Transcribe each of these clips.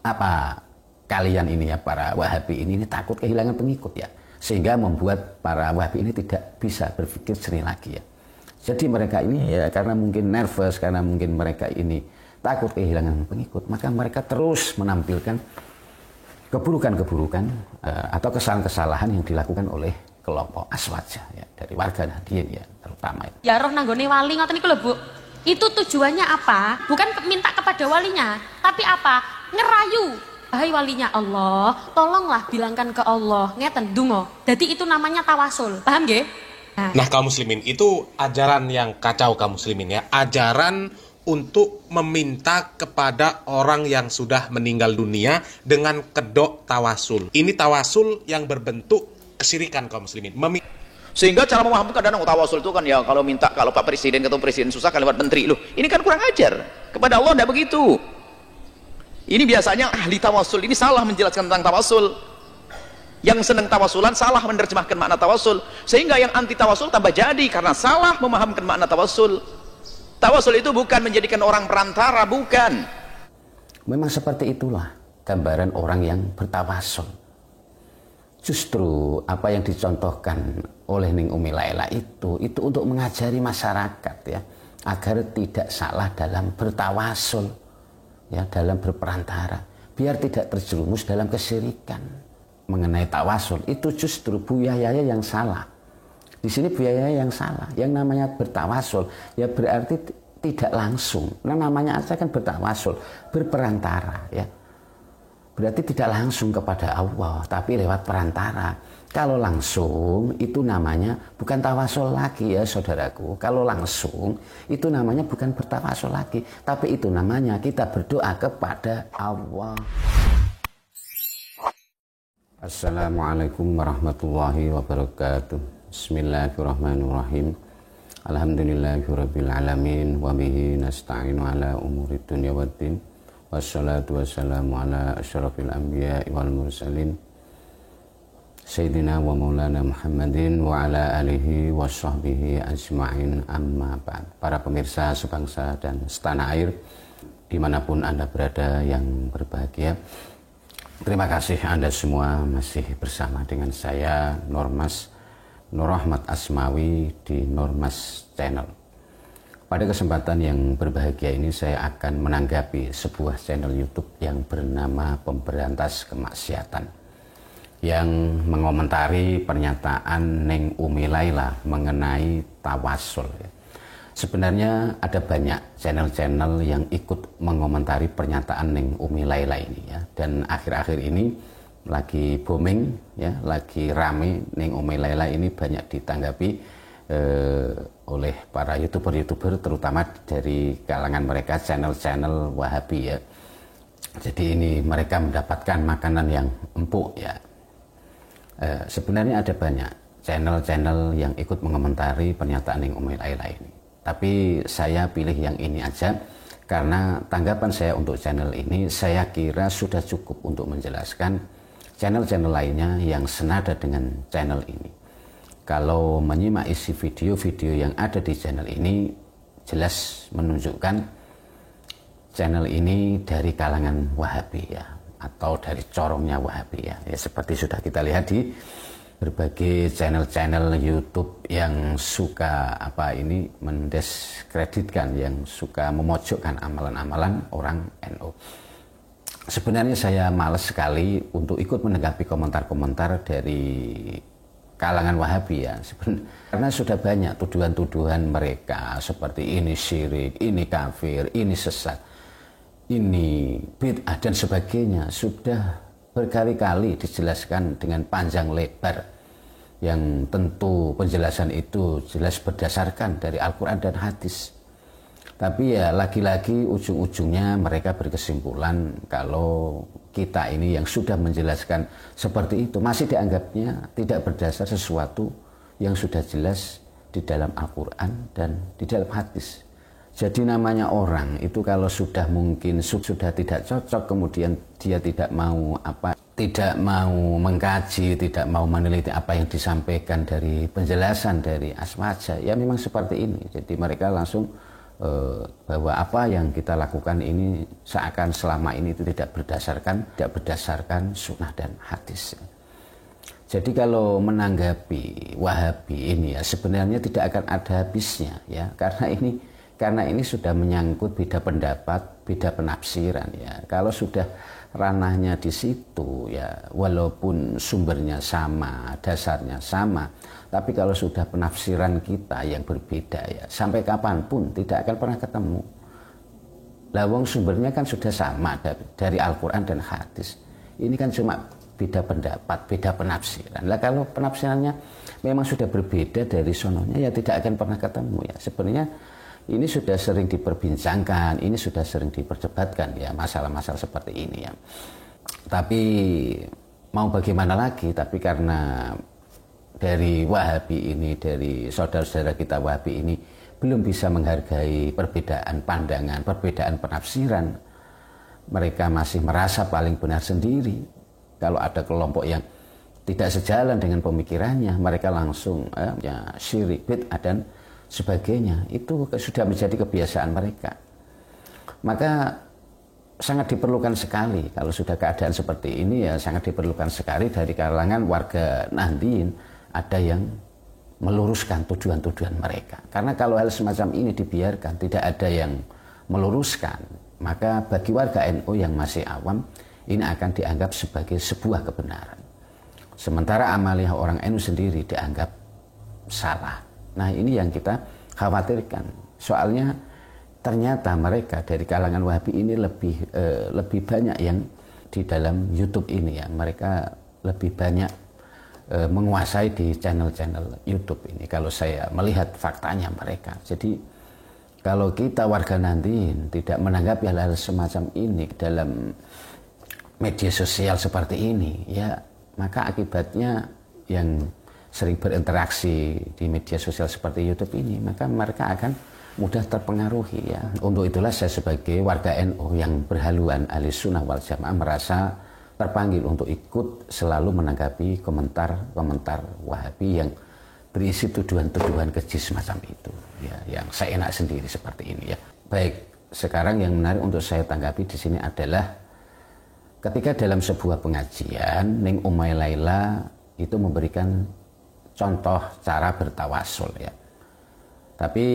apa kalian ini ya, para Wahabi ini takut kehilangan pengikut ya, sehingga membuat para Wahabi ini tidak bisa berpikir jernih lagi ya. Jadi mereka ini ya karena mungkin nervous, karena mungkin mereka ini takut kehilangan pengikut, maka mereka terus menampilkan keburukan-keburukan atau kesalahan-kesalahan yang dilakukan oleh kelompok Aswaja ya, dari warga Nahdien ya terutama. Ya roh nanggone wali ngoten niku lho Bu. Itu tujuannya apa? Bukan minta kepada walinya, tapi apa? Ngerayu. Hai walinya Allah, tolonglah bilangkan ke Allah, ngeten dungo. Jadi itu namanya tawasul. Paham nggih? Nah, kaum muslimin, itu ajaran yang kacau kaum muslimin ya. Ajaran untuk meminta kepada orang yang sudah meninggal dunia dengan kedok tawasul. Ini tawasul yang berbentuk kesyirikan kaum muslimin. Sehingga cara memahami kadang tawasul itu kan ya kalau minta, kalau Pak Presiden ketemu Presiden susah kan lewat menteri. Loh, ini kan kurang ajar. Kepada Allah tidak begitu. Ini biasanya ahli tawasul ini salah menjelaskan tentang tawasul. Yang senang tawasulan salah menerjemahkan makna tawasul. Sehingga yang anti tawasul tambah jadi karena salah memahamkan makna tawasul. Tawasul itu bukan menjadikan orang perantara, bukan. Memang seperti itulah gambaran orang yang bertawasul. Justru apa yang dicontohkan oleh Ning Umi Laila itu untuk mengajari masyarakat ya, agar tidak salah dalam bertawasul ya, dalam berperantara, biar tidak terjerumus dalam kesyirikan. Mengenai tawasul itu justru Bu Yahya yang salah. Di sini Bu Yahya yang salah. Yang namanya bertawasul ya berarti tidak langsung. Nah, namanya aja kan bertawasul, berperantara ya. Berarti tidak langsung kepada Allah, tapi lewat perantara. Kalau langsung, itu namanya bukan tawasul lagi ya saudaraku. Kalau langsung, itu namanya bukan bertawasul lagi. Tapi itu namanya kita berdoa kepada Allah. Assalamualaikum warahmatullahi wabarakatuh. Bismillahirrahmanirrahim. Alhamdulillahirabbil alamin wa bihi nasta'inu ala umurid dunya waddin. Wassalatu wassalamu ala asyrafil anbiya wal mursalin Sayyidina wa maulana Muhammadin wa ala alihi wa sahbihi ajma'in amma ba'd. Para pemirsa sebangsa dan setanah air dimanapun Anda berada yang berbahagia, terima kasih Anda semua masih bersama dengan saya Normas Nur Rahmat Asmawi di Normas Channel. Pada kesempatan yang berbahagia ini saya akan menanggapi sebuah channel YouTube yang bernama Pemberantas Kemaksiatan yang mengomentari pernyataan Ning Umi Laila mengenai tawasul. Sebenarnya ada banyak channel-channel yang ikut mengomentari pernyataan Ning Umi Laila ini ya, dan akhir-akhir ini lagi booming ya, lagi rame. Ning Umi Laila ini banyak ditanggapi oleh para youtuber terutama dari kalangan mereka channel-channel Wahabi ya. Jadi ini mereka mendapatkan makanan yang empuk ya. Sebenarnya ada banyak channel-channel yang ikut mengomentari pernyataan Ning Umi Laila ini. Tapi saya pilih yang ini aja karena tanggapan saya untuk channel ini saya kira sudah cukup untuk menjelaskan channel-channel lainnya yang senada dengan channel ini. Kalau menyimak isi video-video yang ada di channel ini jelas menunjukkan channel ini dari kalangan Wahabi ya, atau dari corongnya Wahabi ya. Ya seperti sudah kita lihat di berbagai channel-channel YouTube yang suka mendiskreditkan, yang suka memojokkan amalan-amalan orang NU. Sebenarnya saya malas sekali untuk ikut menanggapi komentar-komentar dari kalangan Wahabi ya, karena sudah banyak tuduhan-tuduhan mereka seperti ini syirik, ini kafir, ini sesat, ini bid'ah dan sebagainya. Sudah berkali-kali dijelaskan dengan panjang lebar, yang tentu penjelasan itu jelas berdasarkan dari Al-Quran dan hadis. Tapi ya lagi-lagi ujung-ujungnya mereka berkesimpulan kalau kita ini yang sudah menjelaskan seperti itu masih dianggapnya tidak berdasar sesuatu yang sudah jelas di dalam Al-Quran dan di dalam hadis. Jadi namanya orang itu kalau sudah mungkin sudah tidak cocok, kemudian dia tidak mau mengkaji, tidak mau meneliti apa yang disampaikan dari penjelasan dari Aswaja, ya memang seperti ini. Jadi mereka langsung bahwa apa yang kita lakukan ini seakan selama ini itu tidak berdasarkan sunnah dan hadis. Jadi kalau menanggapi Wahabi ini ya sebenarnya tidak akan ada habisnya ya, karena ini sudah menyangkut beda pendapat, beda penafsiran ya. Kalau sudah ranahnya di situ ya, walaupun sumbernya sama, dasarnya sama, tapi kalau sudah penafsiran kita yang berbeda ya, sampai kapanpun tidak akan pernah ketemu. Lawang sumbernya kan sudah sama dari Al-Quran dan hadis. Ini kan cuma beda pendapat, beda penafsiran. Lah kalau penafsirannya memang sudah berbeda dari sononya ya tidak akan pernah ketemu ya. Sebenarnya ini sudah sering diperbincangkan, ini sudah sering diperdebatkan ya masalah-masalah seperti ini ya. Tapi mau bagaimana lagi, tapi karena dari Wahabi ini, dari saudara-saudara kita Wahabi ini belum bisa menghargai perbedaan pandangan, perbedaan penafsiran. Mereka masih merasa paling benar sendiri. Kalau ada kelompok yang tidak sejalan dengan pemikirannya, mereka langsung ya syirik, bid'ah dan sebagainya. Itu sudah menjadi kebiasaan mereka. Maka sangat diperlukan sekali kalau sudah keadaan seperti ini ya, sangat diperlukan sekali dari kalangan warga Nahdliyin ada yang meluruskan tujuan-tujuan mereka. Karena kalau hal semacam ini dibiarkan, tidak ada yang meluruskan, maka bagi warga NU yang masih awam ini akan dianggap sebagai sebuah kebenaran. Sementara amaliyah orang NU sendiri dianggap salah. Nah ini yang kita khawatirkan. Soalnya ternyata mereka dari kalangan Wahabi ini lebih banyak yang di dalam YouTube ini ya. Mereka lebih banyak menguasai di channel-channel YouTube ini. Kalau saya melihat faktanya mereka. Jadi kalau kita warga Nahdliyin tidak menanggapi hal-hal semacam ini dalam media sosial seperti ini ya, maka akibatnya yang sering berinteraksi di media sosial seperti YouTube ini, maka mereka akan mudah terpengaruhi ya. Untuk itulah saya sebagai warga NU yang berhaluan Ahlussunnah wal Jamaah merasa terpanggil untuk ikut selalu menanggapi komentar-komentar Wahabi yang berisi tuduhan-tuduhan keji semacam itu ya, yang saya enak sendiri seperti ini ya. Baik, sekarang yang menarik untuk saya tanggapi di sini adalah ketika dalam sebuah pengajian Ning Umay Laila itu memberikan contoh cara bertawasul ya. Tapi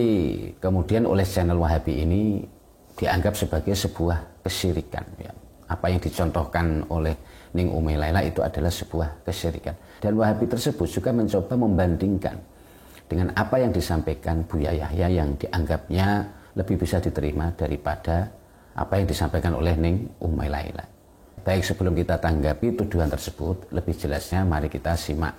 kemudian oleh channel Wahabi ini dianggap sebagai sebuah kesyirikan ya. Apa yang dicontohkan oleh Ning Umay Laila itu adalah sebuah kesyirikan. Dan Wahabi tersebut juga mencoba membandingkan dengan apa yang disampaikan Buya Yahya yang dianggapnya lebih bisa diterima daripada apa yang disampaikan oleh Ning Umay Laila. Baik, sebelum kita tanggapi tuduhan tersebut, lebih jelasnya mari kita simak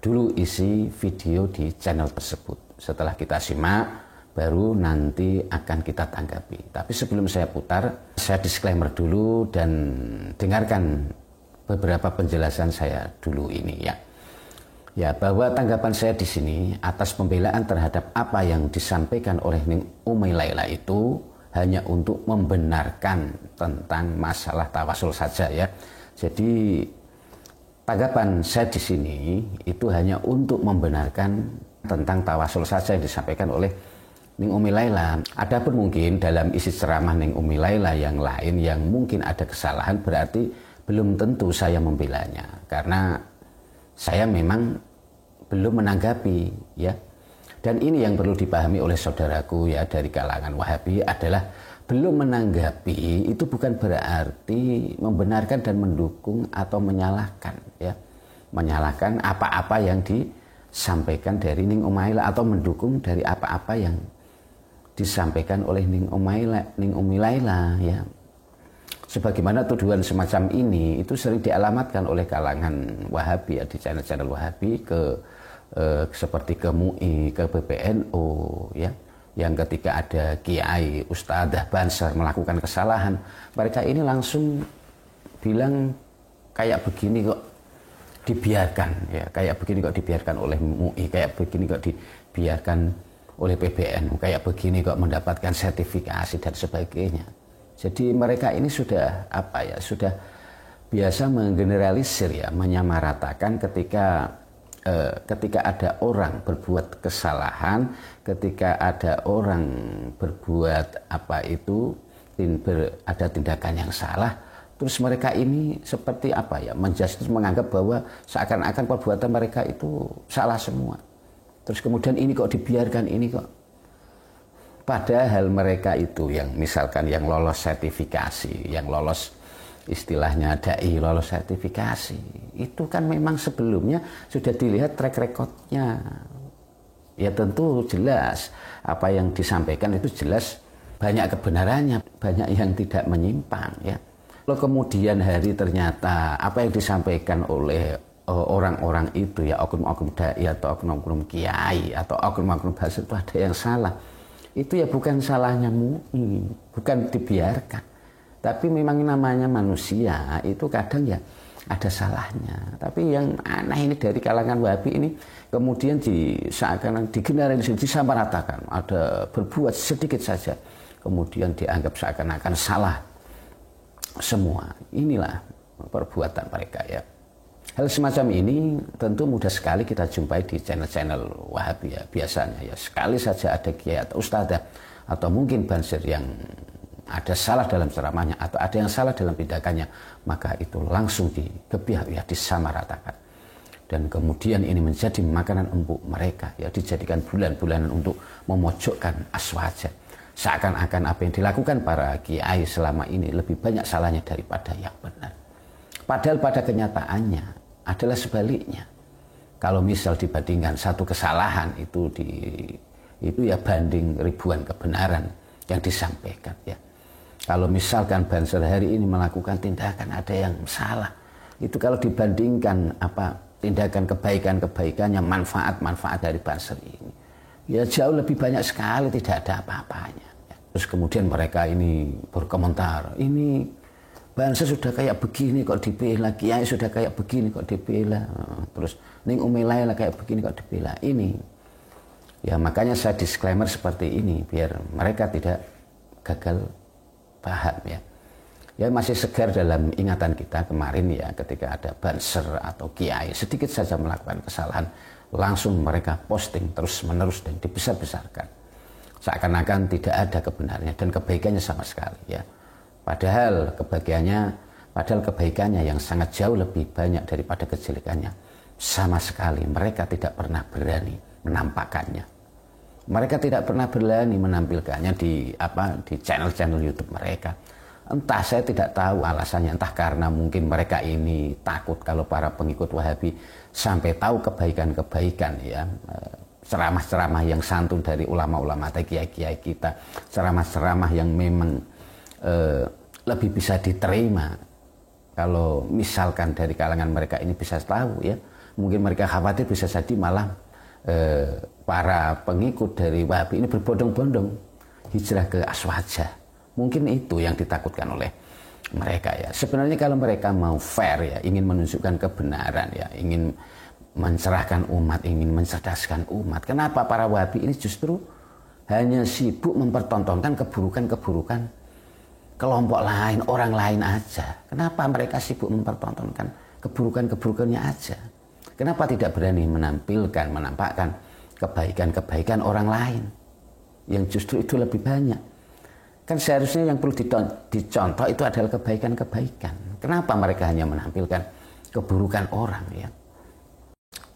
dulu isi video di channel tersebut. Setelah kita simak, baru nanti akan kita tanggapi. Tapi sebelum saya putar, saya disclaimer dulu dan dengarkan beberapa penjelasan saya dulu ini ya. Ya, bahwa tanggapan saya di sini atas pembelaan terhadap apa yang disampaikan oleh Ning Umay Laila itu hanya untuk membenarkan tentang masalah tawasul saja ya. Jadi tanggapan saya di sini itu hanya untuk membenarkan tentang tawasul saja yang disampaikan oleh Ning Umay Laila. Adapun mungkin dalam isi ceramah Ning Umay Laila yang lain yang mungkin ada kesalahan, berarti belum tentu saya membelanya, karena saya memang belum menanggapi ya. Dan ini yang perlu dipahami oleh saudaraku ya dari kalangan Wahabi adalah belum menanggapi itu bukan berarti membenarkan dan mendukung atau menyalahkan ya. Menyalahkan apa-apa yang disampaikan dari Ning Umay Laila atau mendukung dari apa-apa yang disampaikan oleh Ning Umay Laila ya. Sebagaimana tuduhan semacam ini itu sering dialamatkan oleh kalangan Wahabi ya, di channel-channel Wahabi seperti ke MUI, ke PBNU ya, yang ketika ada Kiai Ustadzah Bansar melakukan kesalahan, mereka ini langsung bilang kayak begini kok dibiarkan ya, kayak begini kok dibiarkan oleh MUI, kayak begini kok dibiarkan oleh PBNU, kayak begini kok mendapatkan sertifikasi dan sebagainya. Jadi mereka ini sudah sudah biasa menggeneralisir ya, menyamaratakan ketika ketika ada orang berbuat kesalahan, ketika ada orang berbuat ada tindakan yang salah, terus mereka ini seperti menjustis, menganggap bahwa seakan-akan perbuatan mereka itu salah semua. Terus kemudian ini kok dibiarkan, ini kok. Padahal mereka itu yang misalkan yang lolos sertifikasi, yang lolos istilahnya dai, lolos sertifikasi, itu kan memang sebelumnya sudah dilihat track recordnya. Ya tentu jelas apa yang disampaikan itu jelas banyak kebenarannya, banyak yang tidak menyimpang ya. Kalau kemudian hari ternyata apa yang disampaikan oleh orang-orang itu ya, oknum-oknum dai atau oknum-oknum kiai atau oknum-oknum bahasa itu ada yang salah, itu ya bukan salahnya MUI, bukan dibiarkan. Tapi memang namanya manusia itu kadang ya ada salahnya. Tapi yang aneh ini dari kalangan Wahabi ini kemudian seakan digeneralisir, disamaratakan, ada berbuat sedikit saja kemudian dianggap seakan-akan salah semua. Inilah perbuatan mereka ya. Hal semacam ini tentu mudah sekali kita jumpai di channel-channel Wahabi ya. Biasanya ya sekali saja ada kiai atau ustadzah atau mungkin banser yang ada salah dalam ceramahnya atau ada yang salah dalam tindakannya, maka itu langsung digebiah ya, disamaratakan. Dan kemudian ini menjadi makanan empuk mereka ya, dijadikan bulan-bulanan untuk memojokkan aswaja. Seakan-akan apa yang dilakukan para kiai selama ini lebih banyak salahnya daripada yang benar. Padahal pada kenyataannya adalah sebaliknya. Kalau misal dibandingkan satu kesalahan itu ya banding ribuan kebenaran yang disampaikan ya. Kalau misalkan banser hari ini melakukan tindakan ada yang salah, itu kalau dibandingkan tindakan kebaikannya, manfaat dari banser ini, ya jauh lebih banyak sekali, tidak ada apa-apanya. Terus kemudian mereka ini berkomentar, ini banser sudah kayak begini kok dibela, kiai sudah kayak begini kok dibela, terus ning Umilaila kayak begini kok dibela. Ini ya makanya saya disclaimer seperti ini biar mereka tidak gagal paham ya. Ya masih segar dalam ingatan kita kemarin ya, ketika ada banser atau kiai sedikit saja melakukan kesalahan, langsung mereka posting terus-menerus dan dibesar-besarkan. Seakan-akan tidak ada kebenarannya dan kebaikannya sama sekali ya. Padahal kebaikannya yang sangat jauh lebih banyak daripada kejelekannya. Sama sekali mereka tidak pernah berani menampakkannya. Mereka tidak pernah berani menampilkannya di channel-channel YouTube mereka. Entah, saya tidak tahu alasannya, entah karena mungkin mereka ini takut kalau para pengikut Wahabi sampai tahu kebaikan-kebaikan ya, ceramah-ceramah yang santun dari ulama-ulama atau kiai-kiai kita, ceramah-ceramah yang memang lebih bisa diterima. Kalau misalkan dari kalangan mereka ini bisa tahu ya, mungkin mereka khawatir bisa jadi malah para pengikut dari Wahabi ini berbondong-bondong hijrah ke aswaja. Mungkin itu yang ditakutkan oleh mereka ya. Sebenarnya kalau mereka mau fair ya, ingin menunjukkan kebenaran ya, ingin mencerahkan umat, ingin mencerdaskan umat, kenapa para Wahabi ini justru hanya sibuk mempertontonkan keburukan-keburukan kelompok lain, orang lain aja? Kenapa mereka sibuk mempertontonkan keburukan-keburukannya aja? Kenapa tidak berani menampakkan kebaikan-kebaikan orang lain yang justru itu lebih banyak? Kan seharusnya yang perlu dicontoh itu adalah kebaikan-kebaikan. Kenapa mereka hanya menampilkan keburukan orang ya?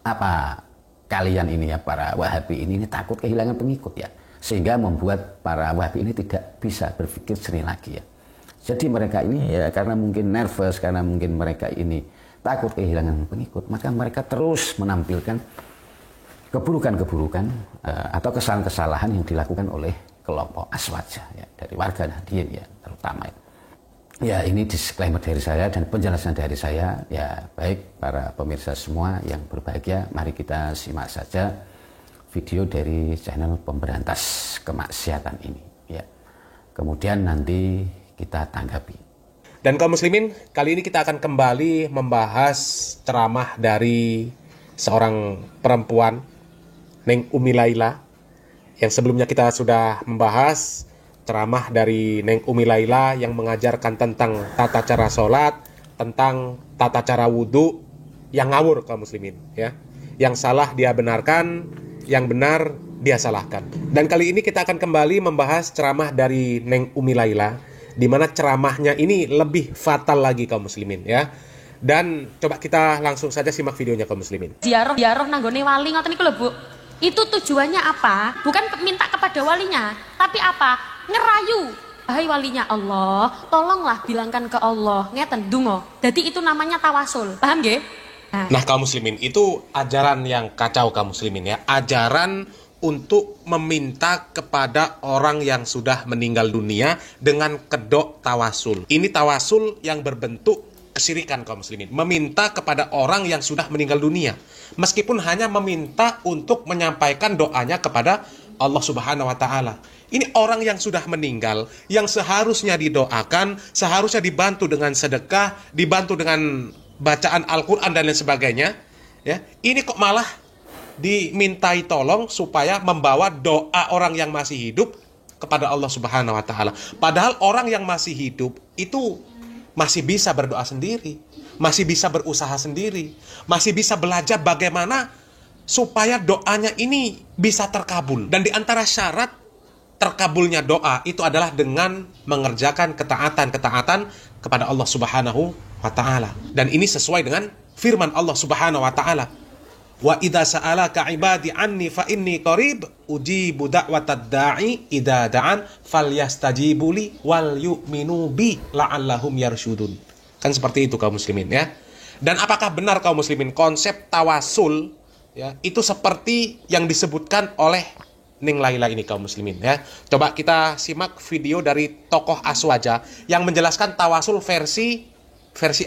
Apa kalian ini ya, para Wahabi ini takut kehilangan pengikut ya, sehingga membuat para Wahabi ini tidak bisa berpikir jernih lagi ya. Jadi mereka ini ya karena mungkin nervous, karena mungkin mereka ini takut kehilangan pengikut, maka mereka terus menampilkan keburukan-keburukan atau kesalahan-kesalahan yang dilakukan oleh kelompok aswaja ya, dari warga Nahdien ya terutama. Ya ini disclaimer dari saya dan penjelasan dari saya ya. Baik para pemirsa semua yang berbahagia, mari kita simak saja video dari channel pemberantas kemaksiatan ini ya. Kemudian nanti kita tanggapi. Dan kaum muslimin, kali ini kita akan kembali membahas ceramah dari seorang perempuan, Neng Umilaila, yang sebelumnya kita sudah membahas ceramah dari Neng Umilaila yang mengajarkan tentang tata cara sholat, tentang tata cara wudhu yang ngawur kaum muslimin ya. Yang salah dia benarkan, yang benar dia salahkan. Dan kali ini kita akan kembali membahas ceramah dari Neng Umi Laila, di mana ceramahnya ini lebih fatal lagi kaum muslimin ya. Dan coba kita langsung saja simak videonya kaum muslimin. Ziarah nanggone wali ngoten niku lho, Bu. Itu tujuannya apa? Bukan minta kepada walinya, tapi apa? Ngerayu. Hai walinya Allah, tolonglah bilangkan ke Allah, ngeten dungo. Jadi itu namanya tawasul. Paham nggih? Nah kaum muslimin, itu ajaran yang kacau kaum muslimin ya. Ajaran untuk meminta kepada orang yang sudah meninggal dunia dengan kedok tawasul. Ini tawasul yang berbentuk kesyirikan kaum muslimin. Meminta kepada orang yang sudah meninggal dunia. Meskipun hanya meminta untuk menyampaikan doanya kepada Allah Subhanahu wa Ta'ala. Ini orang yang sudah meninggal, yang seharusnya didoakan, seharusnya dibantu dengan sedekah, dibantu dengan bacaan Al-Quran dan lain sebagainya ya. Ini kok malah dimintai tolong supaya membawa doa orang yang masih hidup kepada Allah Subhanahu wa Ta'ala. Padahal orang yang masih hidup itu masih bisa berdoa sendiri, masih bisa berusaha sendiri, masih bisa belajar bagaimana supaya doanya ini bisa terkabul. Dan di antara syarat terkabulnya doa itu adalah dengan mengerjakan ketaatan-ketaatan kepada Allah Subhanahu wa Ta'ala. Dan ini sesuai dengan firman Allah Subhanahu wa Ta'ala. Wa idza sa'alaka 'ibadi 'anni fa inni qarib ujibu da'watad da'i idza da'an falyastajibu li wal yu'minu bi la'allahum yarsyudun. Kan seperti itu kaum muslimin ya. Dan apakah benar kaum muslimin konsep tawasul ya itu seperti yang disebutkan oleh Neng Laila ini kaum muslimin ya. Coba kita simak video dari tokoh Aswaja yang menjelaskan tawasul versi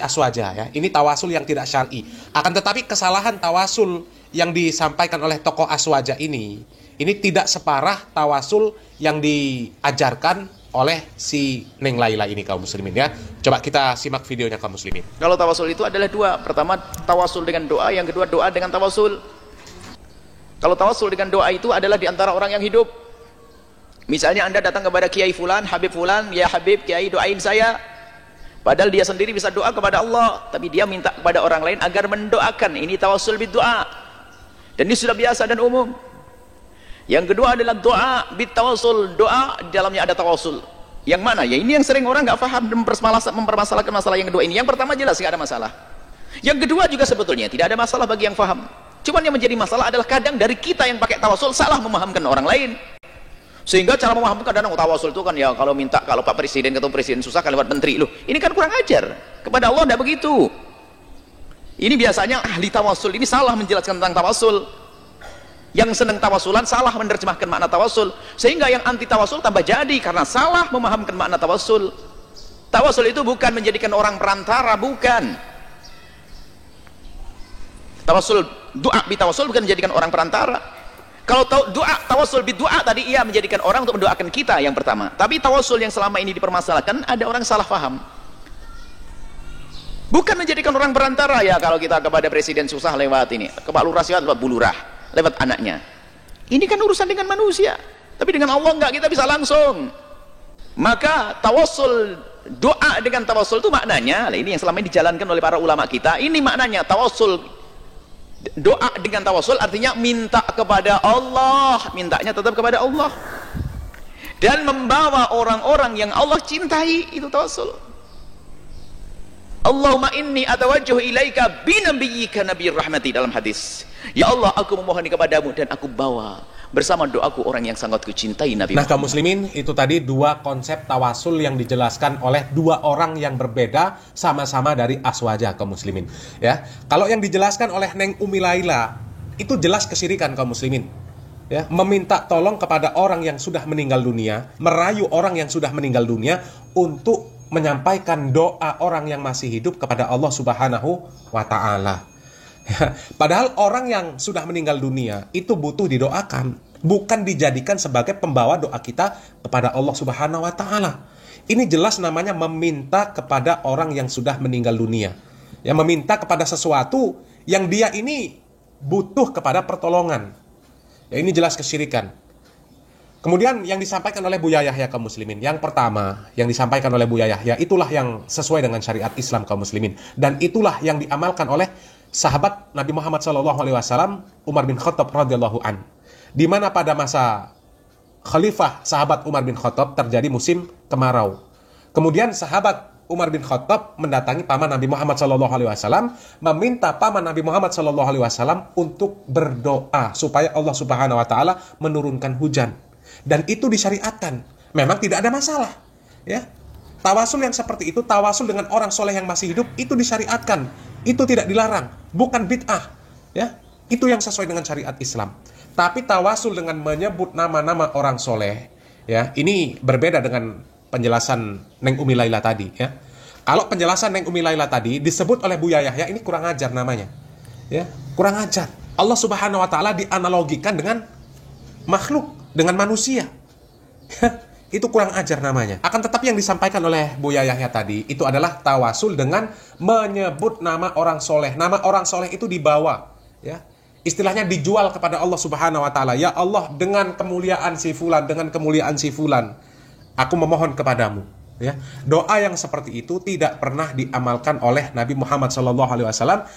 Aswaja ya. Ini tawasul yang tidak syar'i. Akan tetapi kesalahan tawasul yang disampaikan oleh tokoh Aswaja ini tidak separah tawasul yang diajarkan oleh si Neng Laila ini kaum muslimin ya. Coba kita simak videonya kaum muslimin. Kalau tawasul itu adalah dua. Pertama tawasul dengan doa, yang kedua doa dengan tawasul. Kalau tawasul dengan doa itu adalah di antara orang yang hidup. Misalnya Anda datang kepada Kiai Fulan, Habib Fulan, ya Habib, Kiai doain saya. Padahal dia sendiri bisa doa kepada Allah, tapi dia minta kepada orang lain agar mendoakan. Ini tawasul bid-doa. Dan ini sudah biasa dan umum. Yang kedua adalah doa bit-tawasul. Doa di dalamnya ada tawasul. Yang mana? Ya ini yang sering orang nggak paham dan mempermasalahkan masalah yang kedua ini. Yang pertama jelas nggak ada masalah. Yang kedua juga sebetulnya tidak ada masalah bagi yang paham. Cuman yang menjadi masalah adalah kadang dari kita yang pakai tawasul salah memahamkan orang lain. Sehingga cara memahamkan kadang tawasul itu kan ya kalau minta, kalau Pak Presiden ketemu Presiden susah kan lewat menteri. Loh, ini kan kurang ajar. Kepada Allah tidak begitu. Ini biasanya ahli tawasul ini salah menjelaskan tentang tawasul. Yang senang tawasulan salah menerjemahkan makna tawasul. Sehingga yang anti tawasul tambah jadi karena salah memahamkan makna tawasul. Tawasul itu bukan menjadikan orang perantara, bukan. Tawasul doa bi tawasul bukan menjadikan orang perantara. Kalau doa tawasul bi doa tadi ia menjadikan orang untuk mendoakan kita yang pertama. Tapi tawasul yang selama ini dipermasalahkan ada orang salah paham. Bukan menjadikan orang perantara ya kalau kita kepada presiden susah lewat ini, ke Pak Lurah lewat Bu Lurah, lewat anaknya. Ini kan urusan dengan manusia. Tapi dengan Allah enggak, kita bisa langsung. Maka tawasul doa dengan tawasul itu maknanya, ini yang selama ini dijalankan oleh para ulama kita. Ini maknanya tawasul doa dengan tawasul artinya minta kepada Allah, mintanya tetap kepada Allah dan membawa orang-orang yang Allah cintai, itu tawasul. Allahumma inni atawajjahu ilaika binabiyyika nabiyir rahmati, dalam hadis, ya Allah aku memohon kepadamu dan aku bawa bersama doaku orang yang sangat kucintai Nabi. Nah kaum muslimin, itu tadi dua konsep tawasul yang dijelaskan oleh dua orang yang berbeda, sama-sama dari Aswaja kaum muslimin ya. Kalau yang dijelaskan oleh Neng Umi Laila itu jelas kesyirikan kaum muslimin ya. Meminta tolong kepada orang yang sudah meninggal dunia, merayu orang yang sudah meninggal dunia untuk menyampaikan doa orang yang masih hidup kepada Allah Subhanahu wa Ta'ala. Padahal orang yang sudah meninggal dunia itu butuh didoakan, bukan dijadikan sebagai pembawa doa kita kepada Allah Subhanahu wa Ta'ala. Ini jelas namanya meminta kepada orang yang sudah meninggal dunia. Ya, meminta kepada sesuatu yang dia ini butuh kepada pertolongan. Ya, ini jelas kesyirikan. Kemudian yang disampaikan oleh Buya Yahya kaum muslimin, yang pertama yang disampaikan oleh Buya Yahya itulah yang sesuai dengan syariat Islam kaum muslimin, dan itulah yang diamalkan oleh sahabat Nabi Muhammad SAW, Umar bin Khattab radhiyallahu an, di mana pada masa khalifah sahabat Umar bin Khattab terjadi musim kemarau. Kemudian sahabat Umar bin Khattab mendatangi paman Nabi Muhammad SAW, meminta paman Nabi Muhammad SAW untuk berdoa supaya Allah Subhanahu Wa Taala menurunkan hujan. Dan itu disyariatkan. Memang tidak ada masalah. Ya, tawasul yang seperti itu, tawasul dengan orang soleh yang masih hidup, itu disyariatkan. Itu tidak dilarang, bukan bid'ah. Ya, itu yang sesuai dengan syariat Islam. Tapi tawasul dengan menyebut nama-nama orang soleh, ya, ini berbeda dengan penjelasan Neng Umi Laila tadi, ya. Kalau penjelasan Neng Umi Laila tadi disebut oleh Buya Yahya, ini kurang ajar namanya. Ya, kurang ajar. Allah Subhanahu Wa Taala dianalogikan dengan makhluk, dengan manusia. Itu kurang ajar namanya. Akan tetapi yang disampaikan oleh Buya Yahya tadi itu adalah tawasul dengan menyebut nama orang soleh. Nama orang soleh itu dibawa, ya. Istilahnya dijual kepada Allah Subhanahu Wa Taala. Ya Allah, dengan kemuliaan si fulan, dengan kemuliaan si fulan, aku memohon kepadamu. Ya, doa yang seperti itu tidak pernah diamalkan oleh Nabi Muhammad SAW,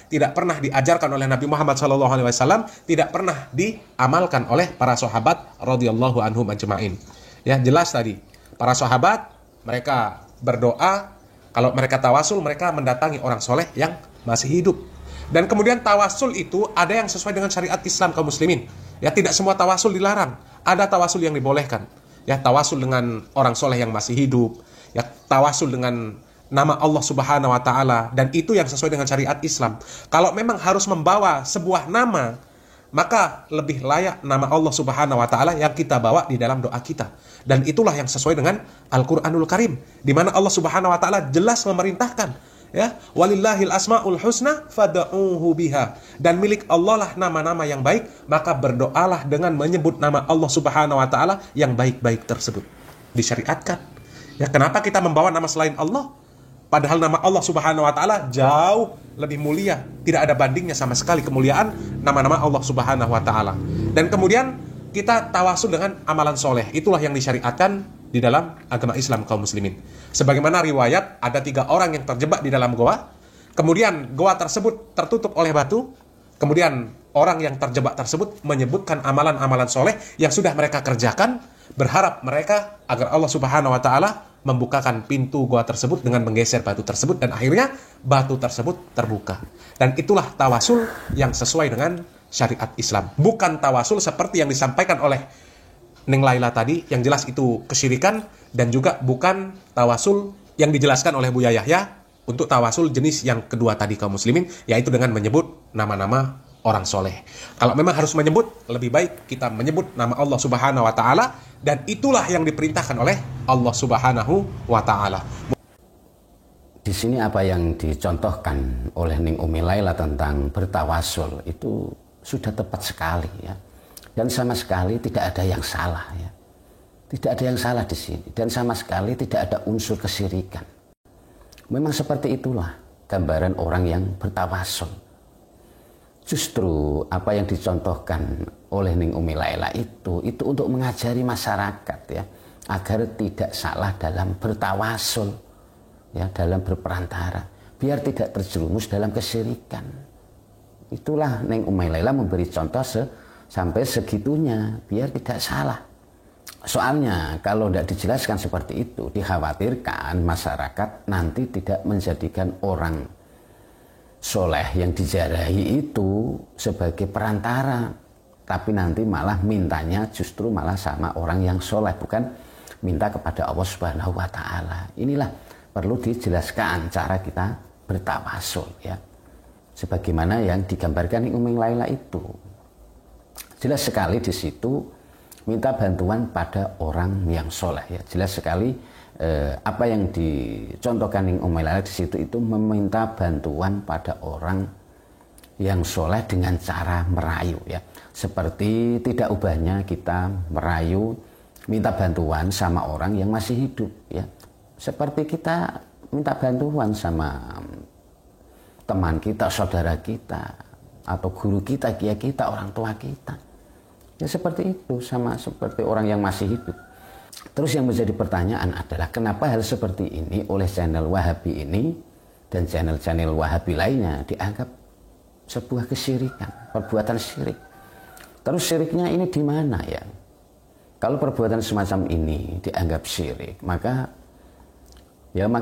tidak pernah diajarkan oleh Nabi Muhammad SAW, tidak pernah diamalkan oleh para sahabat radhiyallahu anhum ajma'in. Ya, jelas tadi para sahabat mereka berdoa, kalau mereka tawasul mereka mendatangi orang soleh yang masih hidup. Dan kemudian tawasul itu ada yang sesuai dengan syariat Islam kaum muslimin. Ya, tidak semua tawasul dilarang, ada tawasul yang dibolehkan. Ya, tawasul dengan orang soleh yang masih hidup, ya, tawasul dengan nama Allah Subhanahu Wa Taala, dan itu yang sesuai dengan syariat Islam. Kalau memang harus membawa sebuah nama, maka lebih layak nama Allah Subhanahu Wa Taala yang kita bawa di dalam doa kita. Dan itulah yang sesuai dengan Al-Qur'anul Karim, di mana Allah Subhanahu Wa Taala jelas memerintahkan, ya, walillahil asmaul husna fad'uuhu biha, dan milik Allah lah nama-nama yang baik, maka berdoalah dengan menyebut nama Allah Subhanahu Wa Taala yang baik-baik tersebut. Disyariatkan. Ya, kenapa kita membawa nama selain Allah? Padahal nama Allah Subhanahu Wa Taala jauh lebih mulia, tidak ada bandingnya sama sekali kemuliaan nama-nama Allah Subhanahu Wa Taala. Dan kemudian kita tawasul dengan amalan soleh, itulah yang disyariatkan di dalam agama Islam kaum muslimin. Sebagaimana riwayat ada 3 orang yang terjebak di dalam goa, kemudian goa tersebut tertutup oleh batu, kemudian orang yang terjebak tersebut menyebutkan amalan-amalan soleh yang sudah mereka kerjakan, berharap mereka agar Allah Subhanahu Wa Taala membukakan pintu goa tersebut dengan menggeser batu tersebut, dan akhirnya batu tersebut terbuka. Dan itulah tawasul yang sesuai dengan syariat Islam, bukan tawasul seperti yang disampaikan oleh Neng Laila tadi, yang jelas itu kesyirikan, dan juga bukan tawasul yang dijelaskan oleh Buya Yahya untuk tawasul jenis yang kedua tadi kaum muslimin, yaitu dengan menyebut nama-nama orang soleh. Kalau memang harus menyebut, lebih baik kita menyebut nama Allah Subhanahu Wa Taala, dan itulah yang diperintahkan oleh Allah Subhanahu Wa Taala. Di sini apa yang dicontohkan oleh Ning Umi Laila tentang bertawasul itu sudah tepat sekali, ya. Dan sama sekali tidak ada yang salah, ya. Tidak ada yang salah di sini, dan sama sekali tidak ada unsur kesyirikan. Memang seperti itulah gambaran orang yang bertawasul. Justru apa yang dicontohkan oleh Ning Umi Laila itu untuk mengajari masyarakat, ya, agar tidak salah dalam bertawasul, ya, dalam berperantara, biar tidak terjerumus dalam kesyirikan. Itulah Ning Umi Laila memberi contoh sampai segitunya, biar tidak salah. Soalnya kalau tidak dijelaskan seperti itu, dikhawatirkan masyarakat nanti tidak menjadikan orang soleh yang dijarahi itu sebagai perantara, tapi nanti malah mintanya justru malah sama orang yang soleh, bukan minta kepada Allah Subhanahu Wa Taala. Inilah perlu dijelaskan cara kita bertawasul, ya, sebagaimana yang digambarkan Umi Laila itu. Jelas sekali di situ minta bantuan pada orang yang soleh, ya. Jelas sekali apa yang dicontohkan Umi Laila di situ itu meminta bantuan pada orang yang soleh dengan cara merayu, ya. Seperti tidak ubahnya kita merayu, minta bantuan sama orang yang masih hidup, ya. Seperti kita minta bantuan sama teman kita, saudara kita, atau guru kita, kiai kita, orang tua kita. Ya seperti itu, sama seperti orang yang masih hidup. Terus yang menjadi pertanyaan adalah kenapa hal seperti ini oleh channel Wahabi ini dan channel-channel Wahabi lainnya dianggap sebuah kesyirikan, perbuatan syirik. Terus syiriknya ini di mana ya? Kalau perbuatan semacam ini dianggap syirik, maka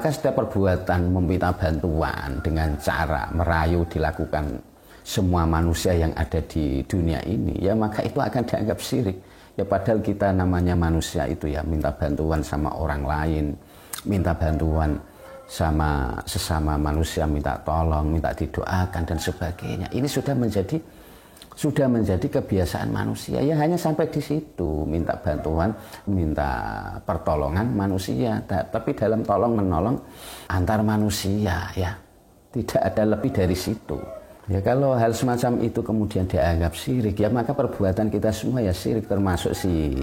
setiap perbuatan meminta bantuan dengan cara merayu dilakukan semua manusia yang ada di dunia ini, ya maka itu akan dianggap syirik. Ya padahal kita namanya manusia itu ya minta bantuan sama orang lain, minta bantuan sama sesama manusia, minta tolong, minta didoakan dan sebagainya. Ini sudah menjadi kebiasaan manusia. Ya hanya sampai di situ, minta bantuan, minta pertolongan manusia. Tapi dalam tolong menolong antar manusia ya tidak ada lebih dari situ. Ya kalau hal semacam itu kemudian dianggap syirik, ya maka perbuatan kita semua ya syirik, termasuk si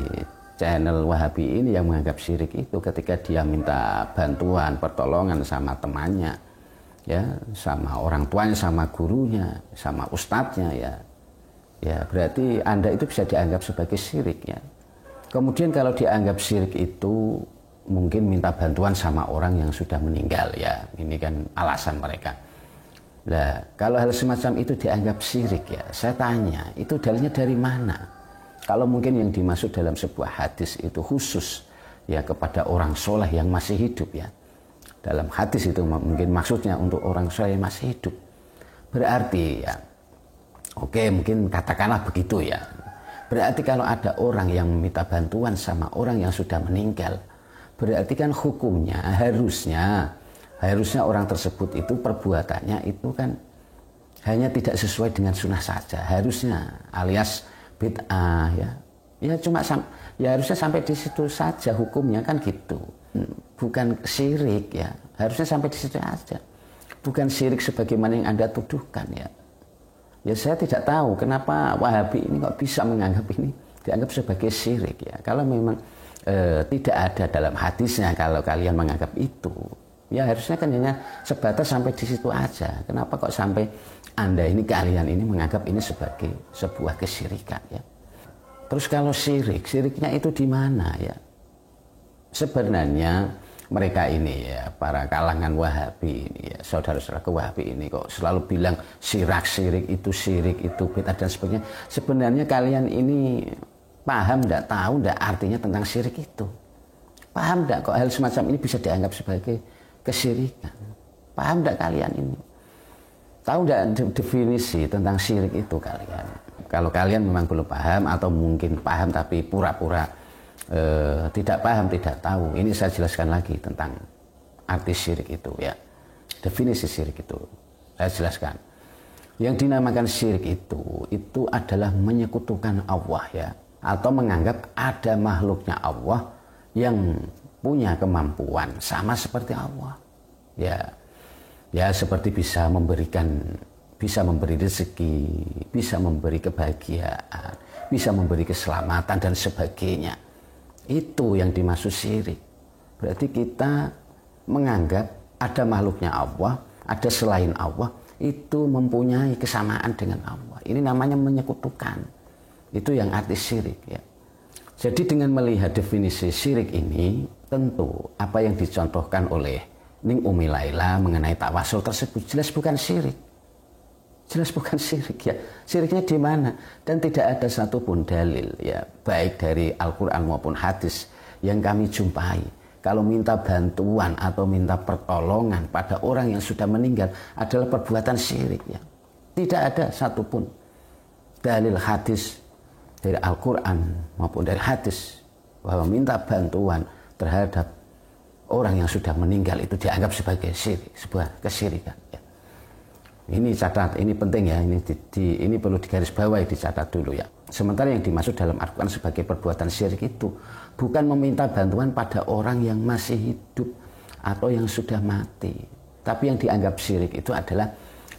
channel Wahabi ini yang menganggap syirik itu ketika dia minta bantuan, pertolongan sama temannya, ya sama orang tuanya, sama gurunya, sama ustadznya ya berarti Anda itu bisa dianggap sebagai syirik ya. Kemudian kalau dianggap syirik itu mungkin minta bantuan sama orang yang sudah meninggal ya, ini kan alasan mereka. Nah, kalau hal semacam itu dianggap syirik ya, saya tanya, itu dalilnya dari mana? Kalau mungkin yang dimaksud dalam sebuah hadis itu khusus ya kepada orang soleh yang masih hidup ya. Dalam hadis itu mungkin maksudnya untuk orang soleh yang masih hidup. Berarti ya, oke mungkin katakanlah begitu ya. Berarti kalau ada orang yang meminta bantuan sama orang yang sudah meninggal, berarti kan hukumnya harusnya orang tersebut itu perbuatannya itu kan hanya tidak sesuai dengan sunnah saja, harusnya alias bid'ah ya cuma harusnya sampai di situ saja hukumnya kan gitu, bukan syirik ya, harusnya sampai di situ aja, bukan syirik sebagaimana yang Anda tuduhkan ya saya tidak tahu kenapa Wahabi ini kok bisa menganggap ini dianggap sebagai syirik ya. Kalau memang tidak ada dalam hadisnya kalau kalian menganggap itu, ya harusnya kan hanya sebatas sampai di situ aja. Kenapa kok sampai kalian ini menganggap ini sebagai sebuah kesyirikan ya? Terus kalau syiriknya itu di mana ya? Sebenarnya mereka ini ya, para kalangan Wahabi ini ya, saudara-saudara Wahabi ini kok selalu bilang syirik itu bid'ah dan sebagainya. Sebenarnya kalian ini paham enggak, tahu enggak artinya tentang syirik itu? Paham enggak kok hal semacam ini bisa dianggap sebagai kesyirikan? Paham enggak kalian ini? Tahu enggak definisi tentang syirik itu kalian? Kalau kalian memang belum paham atau mungkin paham tapi pura-pura tidak paham, tidak tahu, ini saya jelaskan lagi tentang arti syirik itu ya. Definisi syirik itu saya jelaskan. Yang dinamakan syirik itu adalah menyekutukan Allah ya, atau menganggap ada makhluknya Allah yang punya kemampuan sama seperti Allah ya seperti bisa memberi rezeki, bisa memberi kebahagiaan, bisa memberi keselamatan dan sebagainya. Itu yang dimaksud syirik. Berarti kita menganggap ada makhluknya Allah, ada selain Allah, itu mempunyai kesamaan dengan Allah. Ini namanya menyekutukan. Itu yang arti syirik ya. Jadi dengan melihat definisi syirik ini, tentu apa yang dicontohkan oleh Ning Umi Laila mengenai tawasul tersebut jelas bukan syirik. Jelas bukan syirik ya. Syiriknya di mana? Dan tidak ada satupun dalil ya, baik dari Al-Quran maupun hadis yang kami jumpai, kalau minta bantuan atau minta pertolongan pada orang yang sudah meninggal adalah perbuatan syirik ya. Tidak ada satupun dalil hadis dari Al-Quran maupun dari hadis bahwa minta bantuan terhadap orang yang sudah meninggal itu dianggap sebagai syirik, sebuah kesyirikan ya. Ini catat, ini penting ya, ini perlu digarisbawahi, dicatat dulu ya. Sementara yang dimaksud dalam Al-Quran sebagai perbuatan syirik itu bukan meminta bantuan pada orang yang masih hidup atau yang sudah mati. Tapi yang dianggap syirik itu adalah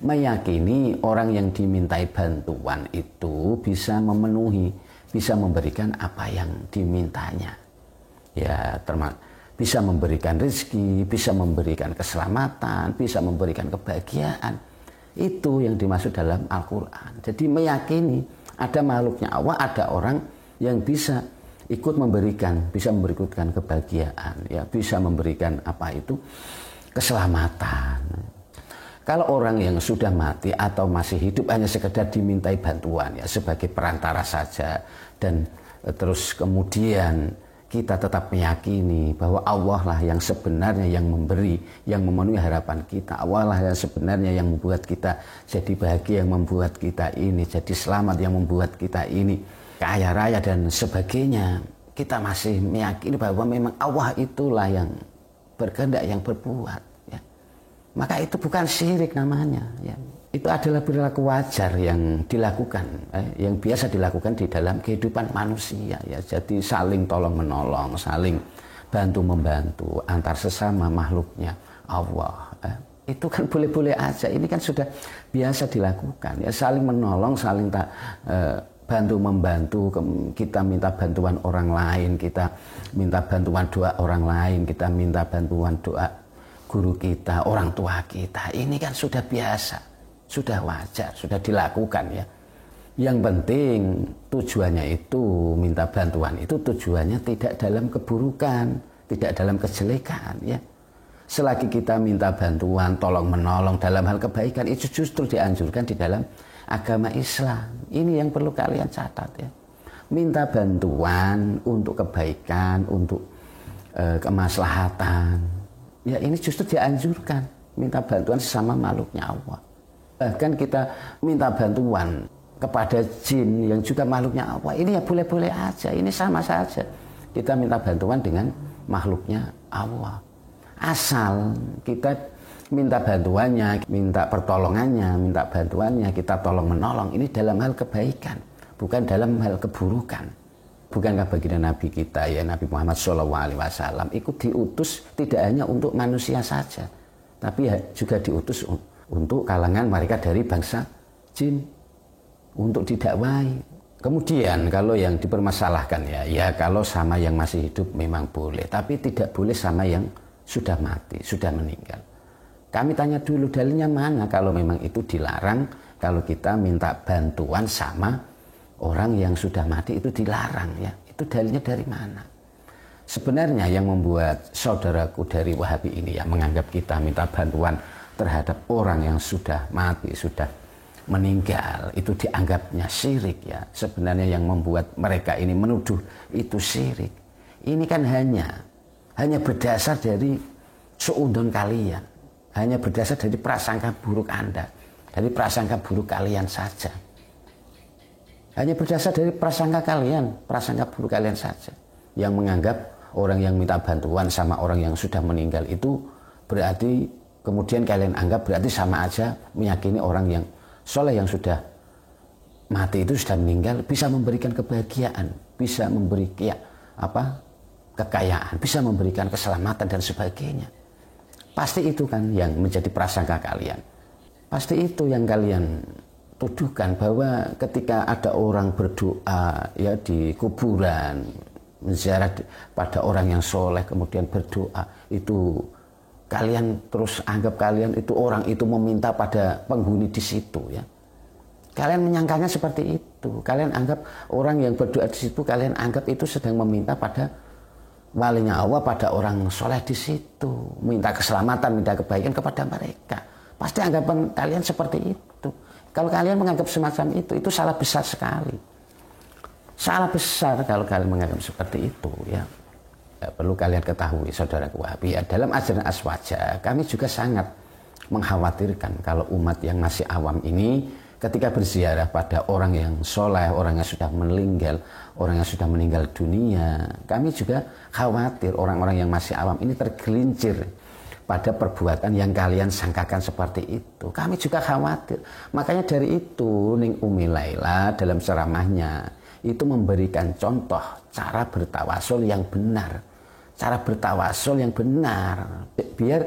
meyakini orang yang dimintai bantuan itu bisa memenuhi, bisa memberikan apa yang dimintanya. Ya, bisa memberikan rezeki, bisa memberikan keselamatan, bisa memberikan kebahagiaan. Itu yang dimaksud dalam Al-Quran. Jadi meyakini ada makhluknya Allah, ada orang yang bisa ikut memberikan, bisa memberikan kebahagiaan, ya, bisa memberikan apa itu keselamatan. Kalau orang yang sudah mati atau masih hidup hanya sekedar dimintai bantuan ya sebagai perantara saja, dan terus kemudian kita tetap meyakini bahwa Allah lah yang sebenarnya yang memberi, yang memenuhi harapan kita. Allah lah yang sebenarnya yang membuat kita jadi bahagia, yang membuat kita ini jadi selamat, yang membuat kita ini kaya raya dan sebagainya. Kita masih meyakini bahwa memang Allah itulah yang berkehendak, yang berbuat. Maka itu bukan syirik namanya ya. Itu adalah perilaku wajar yang dilakukan yang biasa dilakukan di dalam kehidupan manusia ya. Jadi saling tolong menolong, saling bantu membantu antar sesama makhluknya Allah itu kan boleh-boleh aja. Ini kan sudah biasa dilakukan ya, saling menolong, saling bantu membantu. Kita minta bantuan orang lain, kita minta bantuan doa orang lain, kita minta bantuan doa guru kita, orang tua kita. Ini kan sudah biasa, sudah wajar, sudah dilakukan ya. Yang penting tujuannya itu, minta bantuan itu tujuannya tidak dalam keburukan, tidak dalam kejelekan ya. Selagi kita minta bantuan, tolong menolong dalam hal kebaikan, itu justru dianjurkan di dalam agama Islam. Ini yang perlu kalian catat ya. Minta bantuan untuk kebaikan, untuk kemaslahatan, ya ini justru dianjurkan. Minta bantuan sesama makhluknya Allah. Bahkan kita minta bantuan kepada jin yang juga makhluknya Allah, ini ya boleh-boleh aja. Ini sama saja kita minta bantuan dengan makhluknya Allah. Asal kita minta bantuannya, minta pertolongannya, minta bantuannya, kita tolong menolong, ini dalam hal kebaikan, bukan dalam hal keburukan. Bukankah baginda Nabi kita ya, Nabi Muhammad SAW ikut diutus tidak hanya untuk manusia saja, tapi juga diutus untuk kalangan mereka dari bangsa jin, untuk didakwahi. Kemudian kalau yang dipermasalahkan ya kalau sama yang masih hidup memang boleh, tapi tidak boleh sama yang sudah mati, sudah meninggal. Kami tanya dulu dalilnya mana kalau memang itu dilarang, kalau kita minta bantuan sama orang yang sudah mati itu dilarang ya. Itu dalilnya dari mana? Sebenarnya yang membuat saudaraku dari Wahabi ini ya menganggap kita minta bantuan terhadap orang yang sudah mati, sudah meninggal, itu dianggapnya syirik ya. Sebenarnya yang membuat mereka ini menuduh itu syirik. Ini kan hanya berdasar dari suudzon kalian, hanya berdasar dari prasangka buruk Anda, dari prasangka buruk kalian saja. Hanya berdasar dari prasangka buruk kalian saja, yang menganggap orang yang minta bantuan sama orang yang sudah meninggal itu berarti, kemudian kalian anggap berarti sama aja meyakini orang yang soleh yang sudah mati itu sudah meninggal bisa memberikan kebahagiaan, bisa memberikan kekayaan, bisa memberikan keselamatan dan sebagainya. Pasti itu kan yang menjadi prasangka kalian. Pasti itu yang kalian tuduhkan, bahwa ketika ada orang berdoa ya di kuburan, menziarah pada orang yang soleh kemudian berdoa, itu kalian terus anggap kalian itu orang itu meminta pada penghuni di situ ya. Kalian menyangkanya seperti itu. Kalian anggap orang yang berdoa di situ, kalian anggap itu sedang meminta pada walinya Allah, pada orang soleh di situ, minta keselamatan, minta kebaikan kepada mereka. Pasti anggapan kalian seperti itu. Kalau kalian menganggap semacam itu salah besar sekali. Salah besar kalau kalian menganggap seperti itu ya. Perlu kalian ketahui saudara Wahabi ya, dalam ajaran Aswaja kami juga sangat mengkhawatirkan kalau umat yang masih awam ini ketika berziarah pada orang yang soleh, orang yang sudah meninggal, orang yang sudah meninggal dunia, kami juga khawatir orang-orang yang masih awam ini tergelincir pada perbuatan yang kalian sangkakan seperti itu. Kami juga khawatir. Makanya dari itu Ning Umi Laila dalam ceramahnya itu memberikan contoh cara bertawasul yang benar. Cara bertawasul yang benar. Biar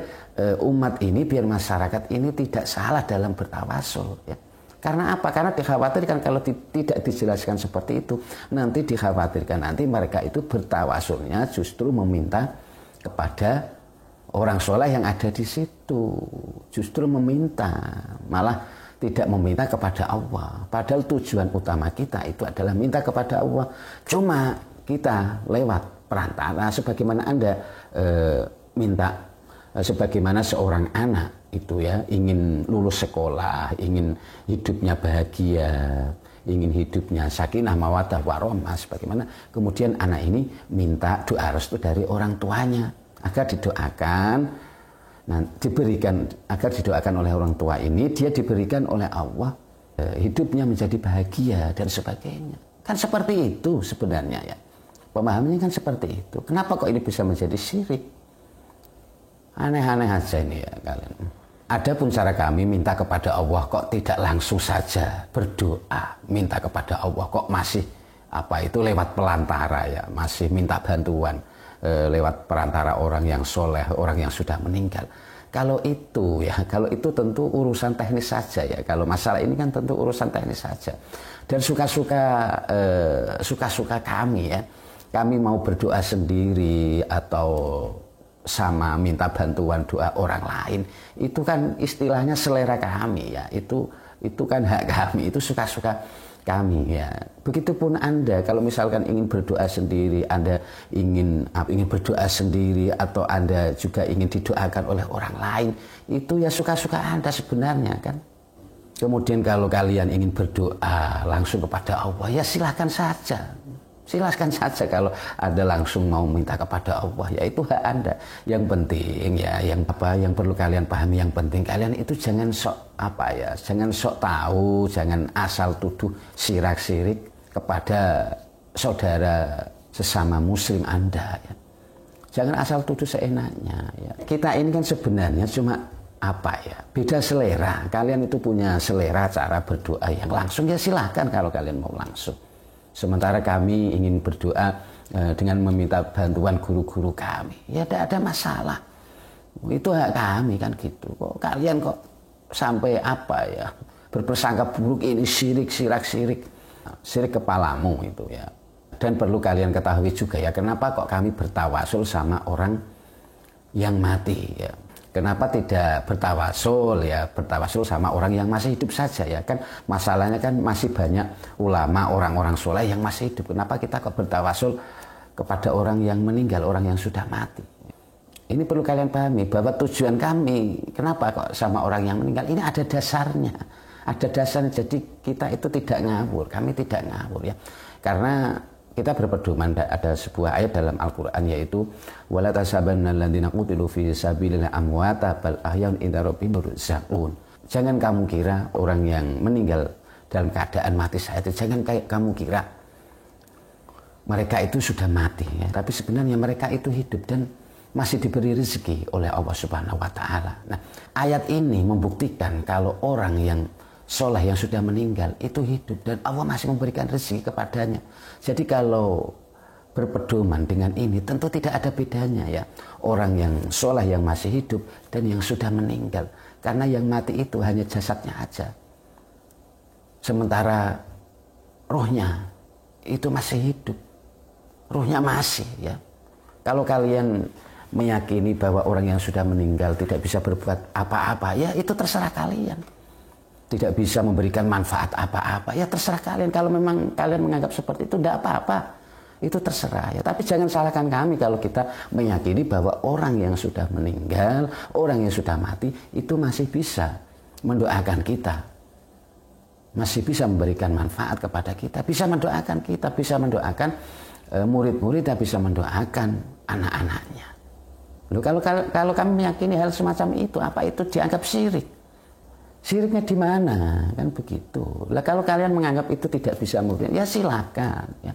umat ini, biar masyarakat ini tidak salah dalam bertawasul ya. Karena apa? Karena dikhawatirkan kalau tidak dijelaskan seperti itu, nanti dikhawatirkan nanti mereka itu bertawasulnya justru meminta kepada orang soleh yang ada di situ, justru meminta, malah tidak meminta kepada Allah. Padahal tujuan utama kita itu adalah minta kepada Allah. Cuma kita lewat perantara, sebagaimana Anda minta, sebagaimana seorang anak itu ya, ingin lulus sekolah, ingin hidupnya bahagia, ingin hidupnya sakinah mawaddah warahmah, sebagaimana kemudian anak ini minta doa restu dari orang tuanya agar didoakan, nah diberikan, agar didoakan oleh orang tua ini, dia diberikan oleh Allah hidupnya menjadi bahagia dan sebagainya. Kan seperti itu sebenarnya ya, pemahamannya kan seperti itu. Kenapa kok ini bisa menjadi syirik? Aneh-aneh aja ini ya kalian. Adapun cara kami minta kepada Allah kok tidak langsung saja berdoa minta kepada Allah, kok masih apa itu lewat pelantara ya, masih minta bantuan lewat perantara orang yang soleh, orang yang sudah meninggal. Kalau itu ya, kalau itu tentu urusan teknis saja ya. Kalau masalah ini kan tentu urusan teknis saja. Dan suka-suka kami ya. Kami mau berdoa sendiri atau sama minta bantuan doa orang lain, itu kan istilahnya selera kami ya, itu kan hak kami, itu suka-suka kami ya. Begitupun Anda kalau misalkan ingin berdoa sendiri, Anda ingin berdoa sendiri atau Anda juga ingin didoakan oleh orang lain, itu ya suka-suka Anda sebenarnya kan. Kemudian kalau kalian ingin berdoa langsung kepada Allah, ya silahkan saja. Silahkan saja kalau Anda langsung mau minta kepada Allah, ya itu hak Anda. Yang penting ya, yang perlu kalian pahami, yang penting kalian itu jangan sok jangan sok tahu, jangan asal tuduh sirak-sirik kepada saudara sesama muslim Anda ya. Jangan asal tuduh seenaknya ya. Kita ini kan sebenarnya cuma beda selera. Kalian itu punya selera cara berdoa yang langsung, ya silahkan kalau kalian mau langsung. Sementara kami ingin berdoa dengan meminta bantuan guru-guru kami, ya tidak ada masalah. Itu hak kami kan gitu. Kok kalian kok sampai berprasangka buruk, ini syirik kepalamu itu ya. Dan perlu kalian ketahui juga ya, kenapa kok kami bertawasul sama orang yang mati ya. Kenapa tidak bertawasul sama orang yang masih hidup saja ya, kan masalahnya kan masih banyak ulama, orang-orang soleh yang masih hidup. Kenapa kita kok bertawasul kepada orang yang meninggal, orang yang sudah mati? Ini perlu kalian pahami bahwa tujuan kami kenapa kok sama orang yang meninggal ini ada dasarnya, jadi kita itu tidak ngawur, kami tidak ngawur ya, karena kita berpedoman ada sebuah ayat dalam Al-Quran, yaitu wala tasabanna alladziina qutilu fi sabilillahi amwata bal ahyaun inda rabbihim yurzaqun. Jangan kamu kira orang yang meninggal dalam keadaan mati saja, jangan kamu kira mereka itu sudah mati ya. Tapi sebenarnya mereka itu hidup dan masih diberi rezeki oleh Allah Subhanahu wa taala. Nah, ayat ini membuktikan kalau orang yang soleh yang sudah meninggal itu hidup dan Allah masih memberikan rezeki kepadanya. Jadi kalau berpedoman dengan ini tentu tidak ada bedanya ya, orang yang soleh yang masih hidup dan yang sudah meninggal, karena yang mati itu hanya jasadnya aja, sementara rohnya itu masih hidup, rohnya masih ya. Kalau kalian meyakini bahwa orang yang sudah meninggal tidak bisa berbuat apa-apa, ya itu terserah kalian. Tidak bisa memberikan manfaat apa-apa, ya terserah kalian. Kalau memang kalian menganggap seperti itu, tidak apa-apa, itu terserah ya. Tapi jangan salahkan kami kalau kita meyakini bahwa orang yang sudah meninggal, orang yang sudah mati itu masih bisa mendoakan kita, masih bisa memberikan manfaat kepada kita, bisa mendoakan kita, bisa mendoakan murid-murid, dan bisa mendoakan anak-anaknya. Loh, kalau kami meyakini hal semacam itu, apa itu dianggap syirik? Syiriknya di mana? Kan begitu. Lah kalau kalian menganggap itu tidak bisa mungkin, ya silakan ya.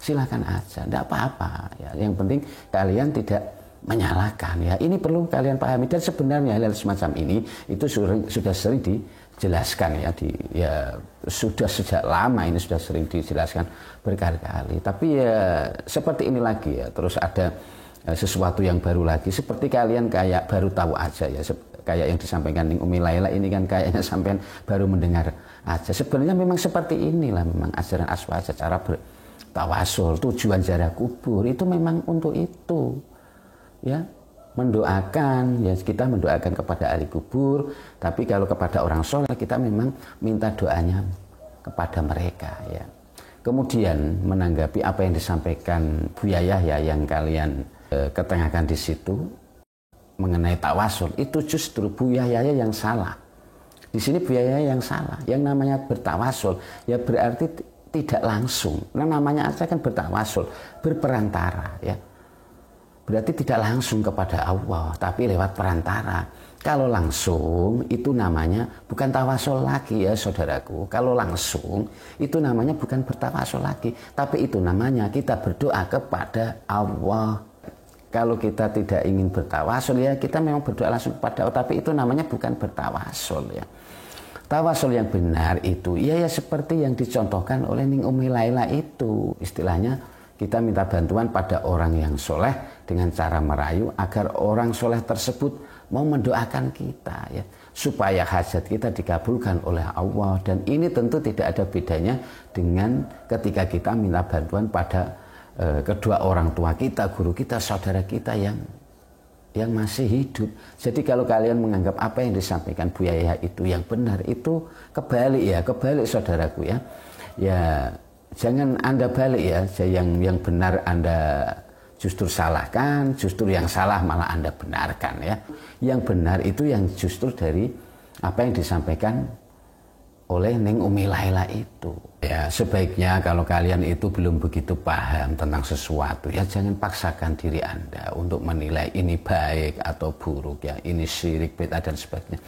Silakan aja, tidak apa-apa ya. Yang penting kalian tidak menyalahkan ya. Ini perlu kalian pahami, dan sebenarnya hal semacam ini itu sudah sering dijelaskan ya, sudah sejak lama ini sudah sering dijelaskan berkali-kali. Tapi ya seperti ini lagi ya, terus ada sesuatu yang baru lagi, seperti kalian kayak baru tahu aja ya, kayak yang disampaikan Umi Laila ini kan kayaknya sampean baru mendengar aja. Sebenarnya memang seperti inilah memang ajaran aswaja, cara bertawasul, tujuan ziarah kubur itu memang untuk itu ya, mendoakan ya, kita mendoakan kepada ahli kubur, tapi kalau kepada orang soleh kita memang minta doanya kepada mereka ya. Kemudian menanggapi apa yang disampaikan Bu Yayah ya, yang kalian ketengahkan di situ, mengenai tawasul itu justru Bu Yahya yang salah. Di sini Bu Yahya yang salah. Yang namanya bertawasul ya berarti tidak langsung. Nah, namanya aja kan bertawasul, berperantara ya. Berarti tidak langsung kepada Allah, tapi lewat perantara. Kalau langsung itu namanya bukan tawasul lagi ya saudaraku. Kalau langsung itu namanya bukan bertawasul lagi, tapi itu namanya kita berdoa kepada Allah. Kalau kita tidak ingin bertawasul ya kita memang berdoa langsung kepada Allah, tapi itu namanya bukan bertawasul ya. Tawasul yang benar itu ya seperti yang dicontohkan oleh Ning Umi Laila itu. Istilahnya kita minta bantuan pada orang yang soleh dengan cara merayu agar orang soleh tersebut mau mendoakan kita ya, supaya hajat kita dikabulkan oleh Allah. Dan ini tentu tidak ada bedanya dengan ketika kita minta bantuan pada kedua orang tua kita, guru kita, saudara kita yang masih hidup. Jadi kalau kalian menganggap apa yang disampaikan Bu Yahya itu yang benar, itu kebalik saudaraku ya. Ya jangan Anda balik ya, yang benar Anda justru salahkan, justru yang salah malah Anda benarkan ya. Yang benar itu yang justru dari apa yang disampaikan oleh Ning Umi Laila itu. Ya sebaiknya kalau kalian itu belum begitu paham tentang sesuatu ya jangan paksakan diri Anda untuk menilai ini baik atau buruk ya, ini syirik, bid'ah dan sebagainya.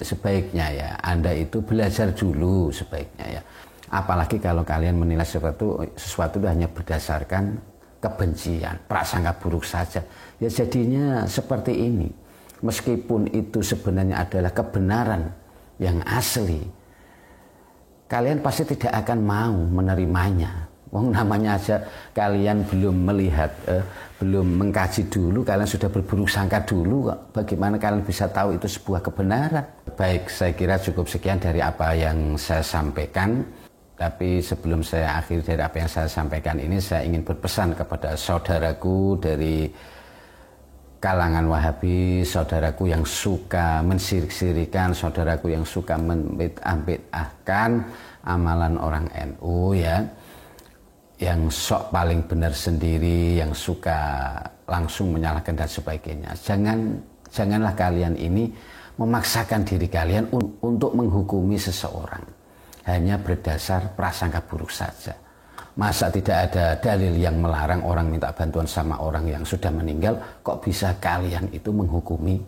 Sebaiknya ya Anda itu belajar dulu sebaiknya ya. Apalagi kalau kalian menilai sesuatu itu hanya berdasarkan kebencian, prasangka buruk saja. Ya jadinya seperti ini. Meskipun itu sebenarnya adalah kebenaran yang asli, kalian pasti tidak akan mau menerimanya. Namanya aja kalian belum melihat, belum mengkaji dulu, kalian sudah berburuk sangka dulu. Bagaimana kalian bisa tahu itu sebuah kebenaran? Baik, saya kira cukup sekian dari apa yang saya sampaikan. Tapi sebelum saya akhiri dari apa yang saya sampaikan ini, saya ingin berpesan kepada saudaraku dari kalangan Wahabi, saudaraku yang suka mensirik-sirikan, saudaraku yang suka membid'ah-bid'ahkan amalan orang NU ya, yang sok paling benar sendiri, yang suka langsung menyalahkan dan sebagainya. Janganlah kalian ini memaksakan diri kalian untuk menghukumi seseorang hanya berdasar prasangka buruk saja. Masa tidak ada dalil yang melarang orang minta bantuan sama orang yang sudah meninggal, kok bisa kalian itu menghukumi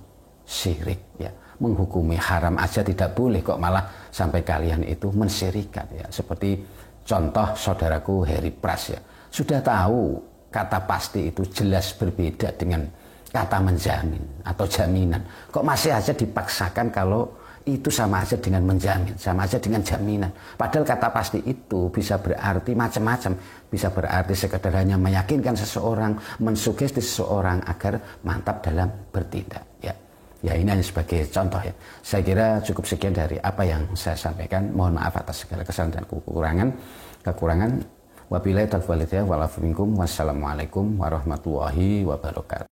syirik ya, menghukumi haram aja tidak boleh, kok malah sampai kalian itu mensyirikan ya. Seperti contoh saudaraku Heri Pras ya, sudah tahu kata pasti itu jelas berbeda dengan kata menjamin atau jaminan, kok masih aja dipaksakan kalau itu sama aja dengan menjamin, sama aja dengan jaminan. Padahal kata pasti itu bisa berarti macam-macam. Bisa berarti sekedar hanya meyakinkan seseorang, mensugesti seseorang agar mantap dalam bertindak. Ya ini hanya sebagai contoh ya. Saya kira cukup sekian dari apa yang saya sampaikan. Mohon maaf atas segala kesalahan dan kekurangan. Wabillahi taufiq wal hidayah. Wassalamualaikum warahmatullahi wabarakatuh.